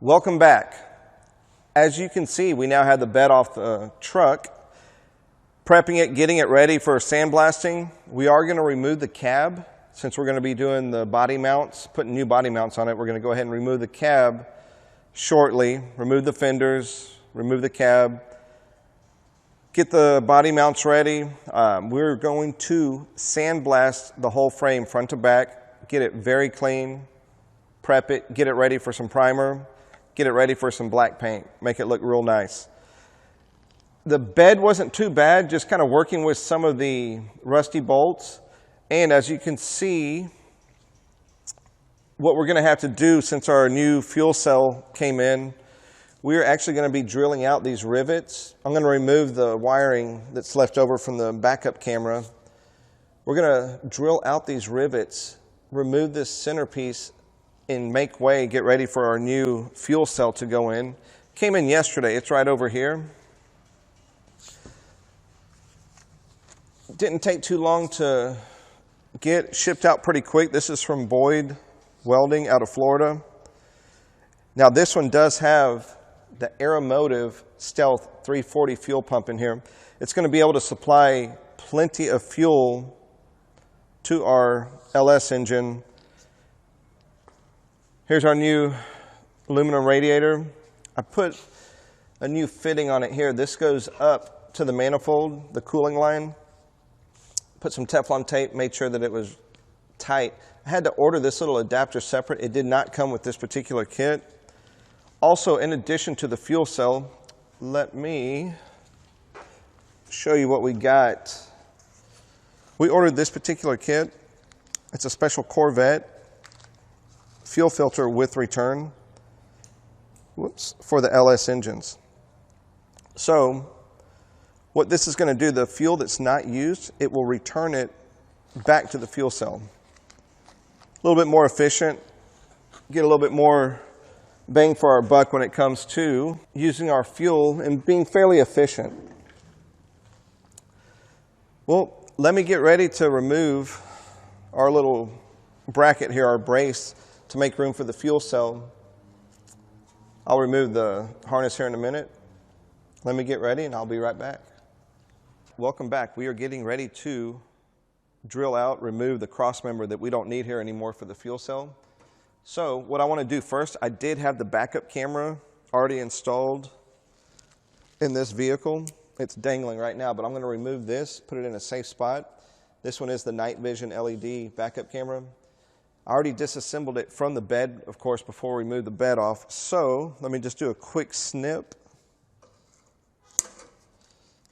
Welcome back. As you can see, we now have the bed off the truck, prepping it, getting it ready for sandblasting. We are going to remove the cab since we're going to be doing the body mounts, putting new body mounts on it. We're going to go ahead and remove the cab shortly, remove the fenders, remove the cab, get the body mounts ready. We're going to sandblast the whole frame front to back, get it very clean, prep it, get it ready for some primer, get it ready for some black paint, make it look real nice. The bed wasn't too bad, just kind of working with some of the rusty bolts. And as you can see, what we're going to have to do since our new fuel cell came in, we're actually going to be drilling out these rivets. I'm going to remove the wiring that's left over from the backup camera. We're going to drill out these rivets, remove this centerpiece, and make way, get ready for our new fuel cell to go in. Came in yesterday, it's right over here. Didn't take too long to get shipped out pretty quick. This is from Boyd Welding out of Florida. Now this one does have the Aeromotive Stealth 340 fuel pump in here. It's going to be able to supply plenty of fuel to our LS engine. Here's our new aluminum radiator. I put a new fitting on it here. This goes up to the manifold, the cooling line. Put some Teflon tape, made sure that it was tight. I had to order this little adapter separate. It did not come with this particular kit. Also, in addition to the fuel cell, let me show you what we got. We ordered this particular kit. It's a special Corvette fuel filter with return, for the LS engines. So what this is going to do, the fuel that's not used, it will return it back to the fuel cell. A little bit more efficient, get a little bit more bang for our buck when it comes to using our fuel and being fairly efficient. Well, let me get ready to remove our little bracket here, our brace, to make room for the fuel cell. I'll remove the harness here in a minute. Let me get ready and I'll be right back. Welcome back. We are getting ready to drill out, remove the cross member that we don't need here anymore for the fuel cell. So what I want to do first, I did have the backup camera already installed in this vehicle. It's dangling right now, but I'm going to remove this, put it in a safe spot. This one is the night vision LED backup camera. I already disassembled it from the bed, of course, before we moved the bed off. So let me just do a quick snip.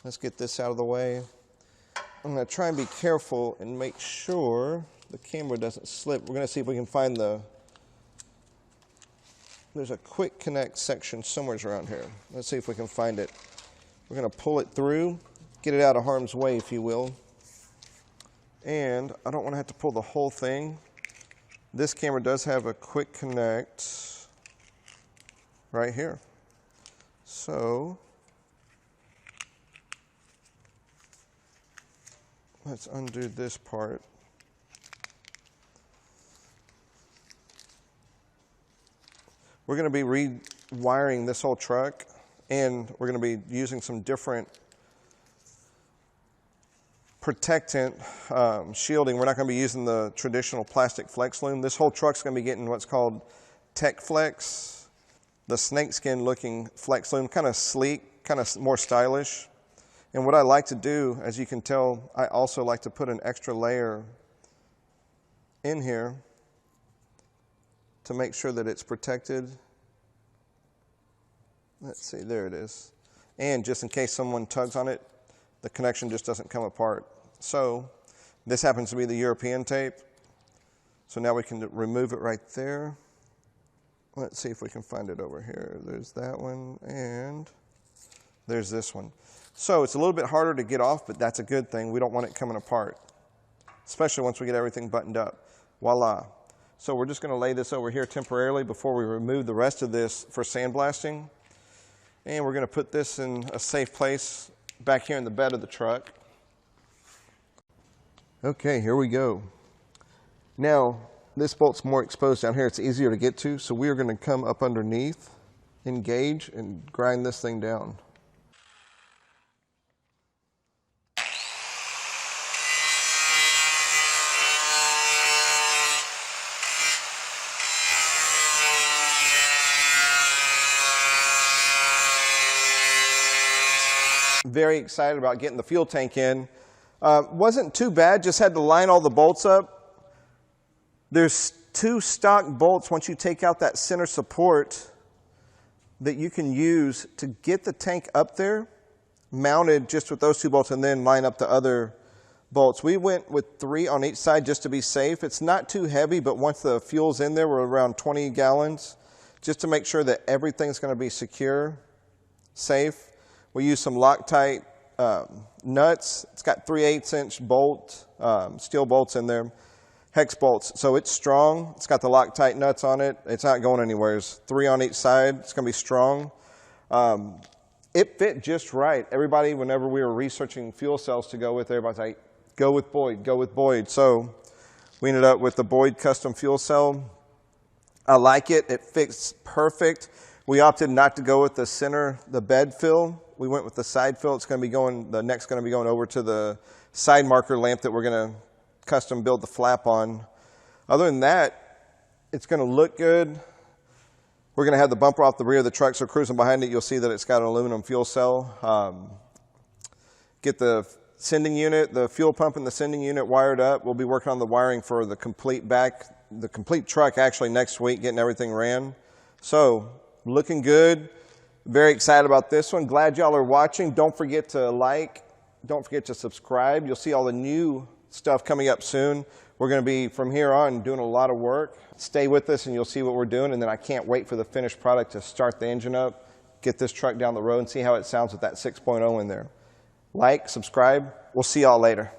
Let's get this out of the way. I'm going to try and be careful and make sure the camera doesn't slip. We're going to see if we can find there's a quick connect section somewhere around here. Let's see if we can find it. We're going to pull it through, get it out of harm's way, if you will. And I don't want to have to pull the whole thing. This camera does have a quick connect right here. So let's undo this part. We're going to be rewiring this whole truck, and we're going to be using some different protectant shielding. We're not going to be using the traditional plastic flex loom. This whole truck's going to be getting what's called Tech Flex, the snakeskin looking flex loom, kind of sleek, kind of more stylish. And what I like to do, as you can tell, I also like to put an extra layer in here to make sure that it's protected. Let's see, there it is. And just in case someone tugs on it, the connection just doesn't come apart. So this happens to be the European tape. So now we can remove it right there. Let's see if we can find it over here. There's that one, and there's this one. So it's a little bit harder to get off, but that's a good thing. We don't want it coming apart, especially once we get everything buttoned up. Voila. So we're just going to lay this over here temporarily before we remove the rest of this for sandblasting. And we're going to put this in a safe place back here in the bed of the truck. Okay, here we go. Now, this bolt's more exposed down here. It's easier to get to. So we are going to come up underneath, engage, and grind this thing down. Very excited about getting the fuel tank in. Wasn't too bad, just had to line all the bolts up. There's 2 stock bolts once you take out that center support that you can use to get the tank up there, mounted just with those 2 bolts, and then line up the other bolts. We went with 3 on each side just to be safe. It's not too heavy, but once the fuel's in there, we're around 20 gallons, just to make sure that everything's going to be secure, safe. We use some Loctite nuts. It's got 3/8 inch bolt, steel bolts in there, hex bolts. So it's strong. It's got the Loctite nuts on it. It's not going anywhere. There's 3 on each side. It's going to be strong. It fit just right. Everybody, whenever we were researching fuel cells to go with, everybody's like, go with Boyd, go with Boyd. So we ended up with the Boyd custom fuel cell. I like it. It fits perfect. We opted not to go with the center, the bed fill. We went with the side fill. It's going to be going, the neck's going to be going over to the side marker lamp that we're going to custom build the flap on. Other than that, it's going to look good. We're going to have the bumper off the rear of the truck, so cruising behind it, you'll see that it's got an aluminum fuel cell. Get the sending unit, the fuel pump and the sending unit wired up. We'll be working on the wiring for the complete truck actually next week, getting everything ran. So, looking good. Very excited about this one. Glad y'all are watching. Don't forget to like. Don't forget to subscribe. You'll see all the new stuff coming up soon. We're going to be, from here on, doing a lot of work. Stay with us and you'll see what we're doing. And then I can't wait for the finished product to start the engine up, get this truck down the road, and see how it sounds with that 6.0 in there. Like, subscribe. We'll see y'all later.